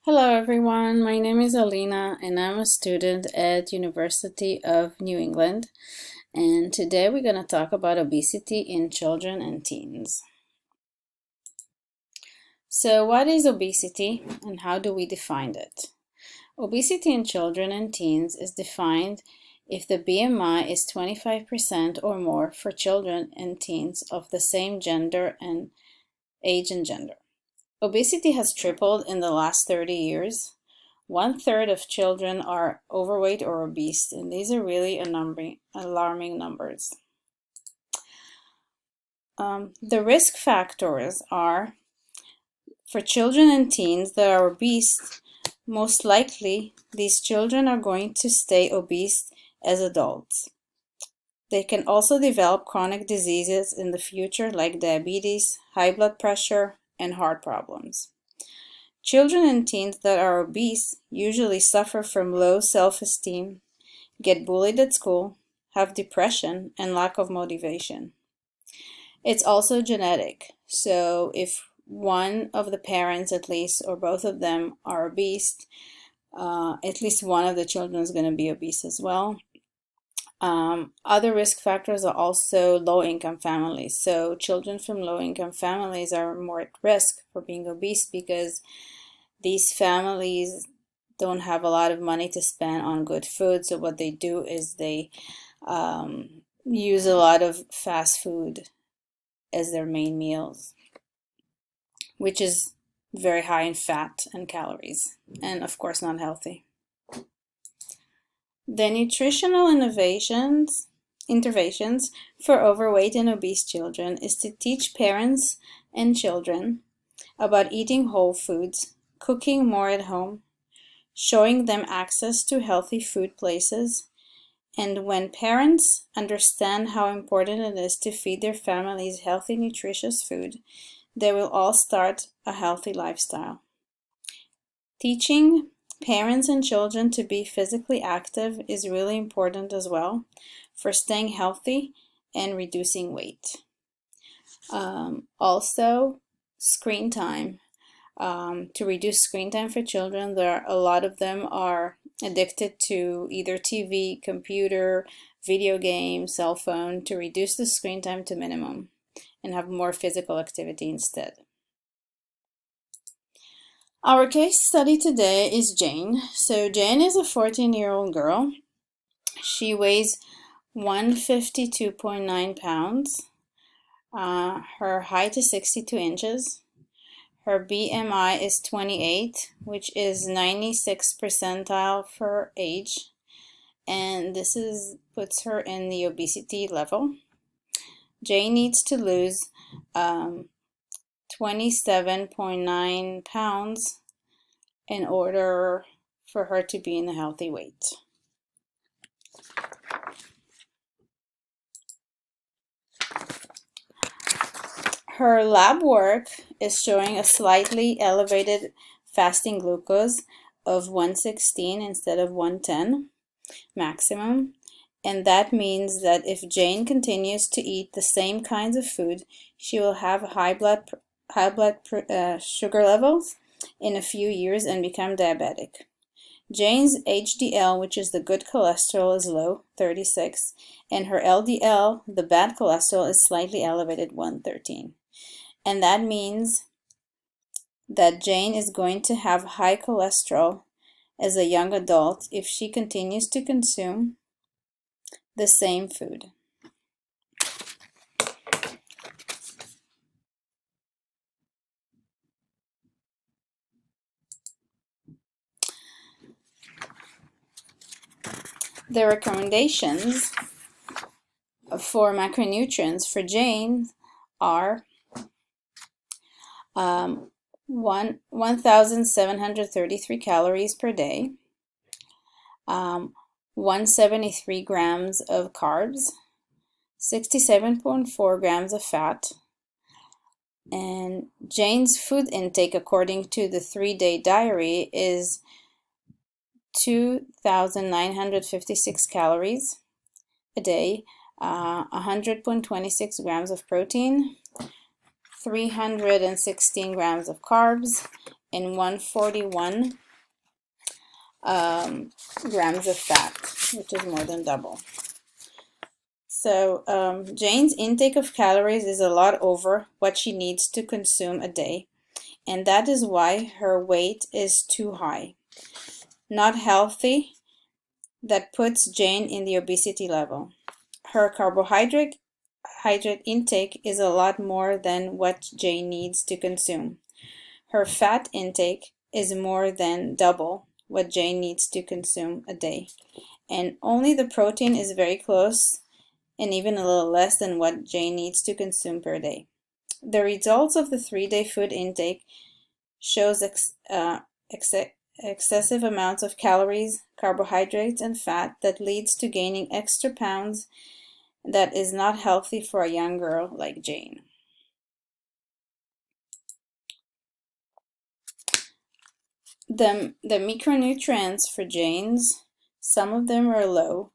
Hello everyone, my name is Alina and I'm a student at University of New England, and today we're going to talk about obesity in children and teens. So what is obesity and how do we define it? Obesity in children and teens is defined if the BMI is 25% or more for children and teens of the same gender and age and gender. Obesity has tripled in the last 30 years. 1/3 of children are overweight or obese, and these are really alarming numbers. The risk factors are for children and teens that are obese, most likely these children are going to stay obese as adults. They can also develop chronic diseases in the future like diabetes, high blood pressure, and heart problems. Children and teens that are obese usually suffer from low self-esteem, get bullied at school, have depression, and lack of motivation. It's also genetic, so if one of the parents at least, or both of them are obese, at least one of the children is going to be obese as well. Other risk factors are also low-income families. So children from low-income families are more at risk for being obese because these families don't have a lot of money to spend on good food. So what they do is they use a lot of fast food as their main meals, which is very high in fat and calories, and of course not healthy. The nutritional interventions for overweight and obese children is to teach parents and children about eating whole foods, cooking more at home, showing them access to healthy food places, and when parents understand how important it is to feed their families healthy, nutritious food, they will all start a healthy lifestyle. Teaching parents and children to be physically active is really important as well for staying healthy and reducing weight. Also, screen time. To reduce screen time for children, a lot of them are addicted to either TV, computer, video game, cell phone, to reduce the screen time to minimum and have more physical activity instead. Our case study today is Jane. So Jane is a 14-year-old girl. She weighs 152.9 pounds. Her height is 62 inches. Her BMI is 28, which is 96th percentile for her age, and this puts her in the obesity level. Jane needs to lose 27.9 pounds in order for her to be in a healthy weight. Her lab work is showing a slightly elevated fasting glucose of 116 instead of 110 maximum, and that means that if Jane continues to eat the same kinds of food, she will have high blood sugar levels in a few years and become diabetic. Jane's HDL, which is the good cholesterol, is low, 36, and her LDL, the bad cholesterol, is slightly elevated, 113. And that means that Jane is going to have high cholesterol as a young adult if she continues to consume the same food. The recommendations for macronutrients for Jane are 1,733 calories per day, 173 grams of carbs, 67.4 grams of fat, and Jane's food intake according to the 3-day diary is 2,956 calories a day, 100.26 grams of protein, 316 grams of carbs, and 141 grams of fat, which is more than double. So Jane's intake of calories is a lot over what she needs to consume a day, and that is why her weight is too high. Not healthy. That puts Jane in the obesity level. Her carbohydrate intake is a lot more than what Jane needs to consume. Her fat intake is more than double what Jane needs to consume a day. And only the protein is very close and even a little less than what Jane needs to consume per day. The results of the 3-day food intake shows excessive amounts of calories, carbohydrates, and fat that leads to gaining extra pounds that is not healthy for a young girl like Jane. The micronutrients for Jane's, some of them are low.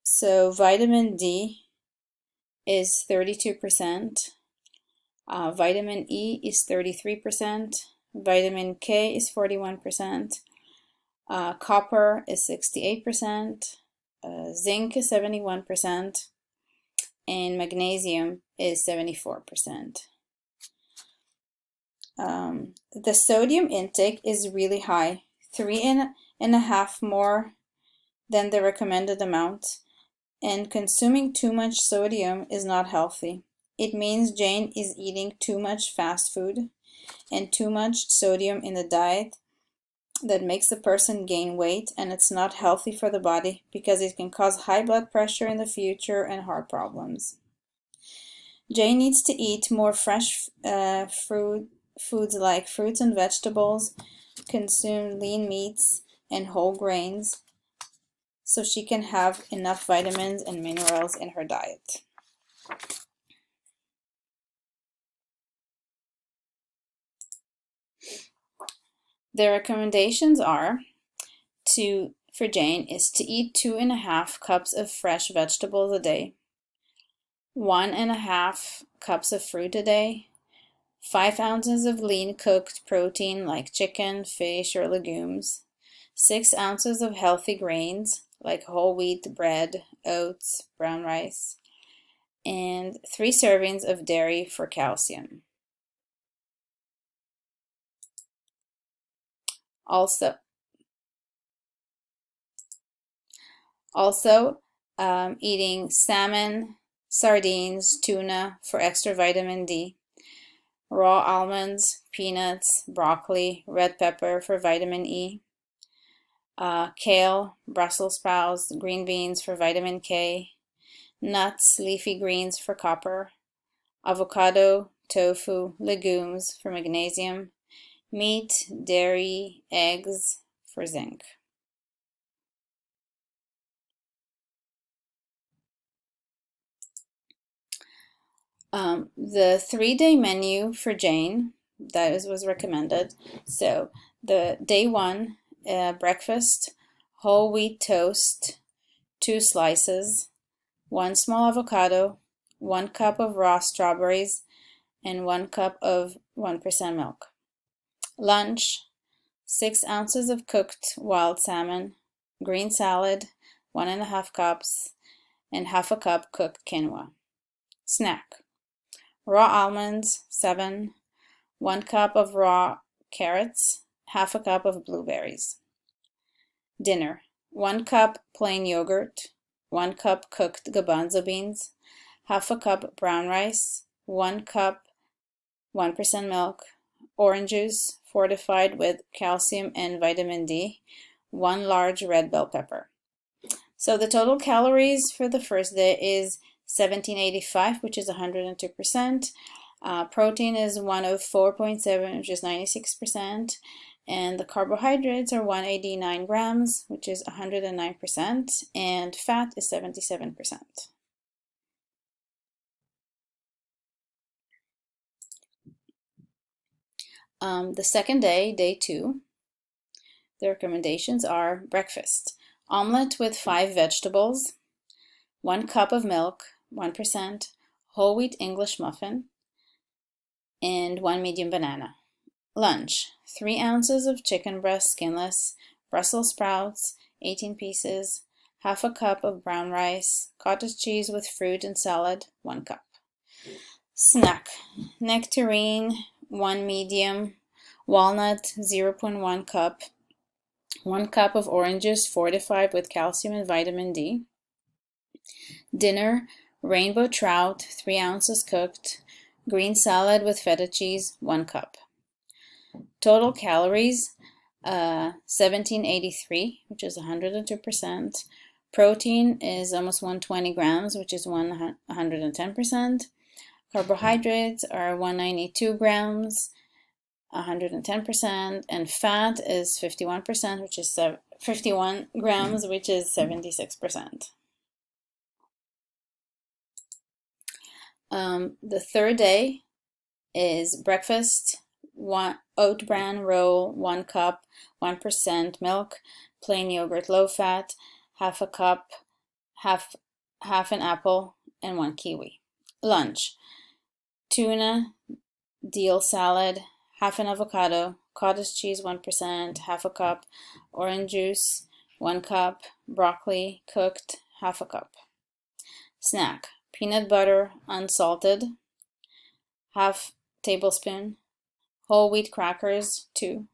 So vitamin D is 32%, vitamin E is 33%, vitamin K is 41%, copper is 68%, zinc is 71%, and magnesium is 74%. The sodium intake is really high, 3.5 more than the recommended amount, and consuming too much sodium is not healthy. It means Jane is eating too much fast food and too much sodium in the diet that makes the person gain weight, and it's not healthy for the body because it can cause high blood pressure in the future and heart problems. Jane needs to eat more fresh foods like fruits and vegetables, consume lean meats and whole grains, so she can have enough vitamins and minerals in her diet. The recommendations are for Jane is to eat 2.5 cups of fresh vegetables a day, 1.5 cups of fruit a day, 5 ounces of lean cooked protein like chicken, fish, or legumes, 6 ounces of healthy grains like whole wheat bread, oats, brown rice, and 3 servings of dairy for calcium. Also, eating salmon, sardines, tuna for extra vitamin D, raw almonds, peanuts, broccoli, red pepper for vitamin E, kale, Brussels sprouts, green beans for vitamin K, nuts, leafy greens for copper, avocado, tofu, legumes for magnesium, meat, dairy, eggs for zinc. The 3-day menu for Jane, that was recommended. So the day 1, breakfast, whole wheat toast, 2 slices, 1 small avocado, 1 cup of raw strawberries, and 1 cup of 1% milk. Lunch, 6 ounces of cooked wild salmon, green salad, 1.5 cups, and half a cup cooked quinoa. Snack, raw almonds, 7, 1 cup of raw carrots, half a cup of blueberries. Dinner, 1 cup plain yogurt, 1 cup cooked garbanzo beans, half a cup brown rice, 1 cup 1% milk, orange juice fortified with calcium and vitamin D, 1 large red bell pepper. So the total calories for the first day is 1785, which is 102%. Protein is 104.7, which is 96%. And the carbohydrates are 189 grams, which is 109%. And fat is 77%. The second day, day 2, the recommendations are breakfast. Omelette with 5 vegetables, 1 cup of milk, 1%, whole wheat English muffin, and 1 medium banana. Lunch, 3 ounces of chicken breast skinless, Brussels sprouts, 18 pieces, half a cup of brown rice, cottage cheese with fruit and salad, 1 cup. Snack: nectarine, 1 medium, walnut, 0.1 cup, 1 cup of oranges fortified with calcium and vitamin D. Dinner: rainbow trout, 3 ounces cooked, green salad with feta cheese, 1 cup. Total calories: 1783, which is 102%. Protein is almost 120 grams, which is 110%. Carbohydrates are 192 grams, 110%, and fat is 51%, which is 51 grams, which is 76%. The third day is breakfast: oat bran roll, 1 cup, 1% milk, plain yogurt low fat, half a cup, half an apple, and 1 kiwi. Lunch: tuna, dill salad, half an avocado, cottage cheese 1%, half a cup, orange juice 1 cup, broccoli cooked, half a cup. Snack: peanut butter unsalted, half tablespoon, whole wheat crackers 2,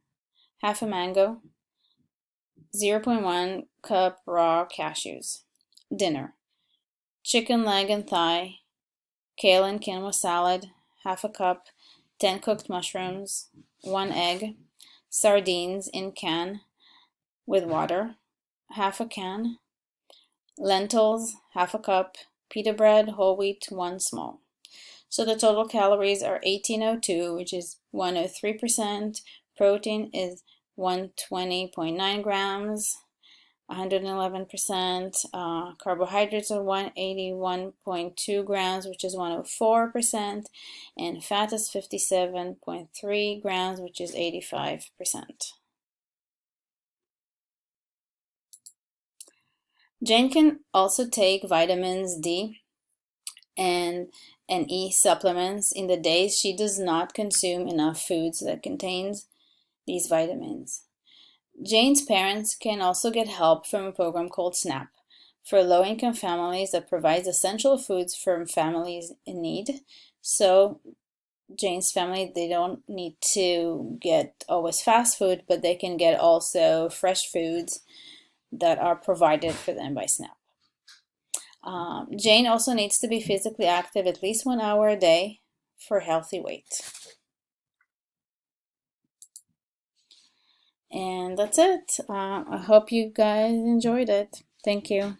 half a mango, 0.1 cup raw cashews. Dinner: chicken leg and thigh, kale and quinoa salad, half a cup, 10 cooked mushrooms, 1 egg, sardines in can with water, half a can, lentils, half a cup, pita bread, whole wheat, 1 small. So the total calories are 1802, which is 103%. Protein is 120.9 grams, 111%. Carbohydrates are 181.2 grams, which is 104%. And fat is 57.3 grams, which is 85%. Jane can also take vitamins D and E supplements in the days she does not consume enough foods that contains these vitamins. Jane's parents can also get help from a program called SNAP for low-income families that provides essential foods for families in need. So Jane's family, they don't need to get always fast food, but they can get also fresh foods that are provided for them by SNAP. Jane also needs to be physically active at least 1 hour a day for healthy weight. And that's it. I hope you guys enjoyed it. Thank you.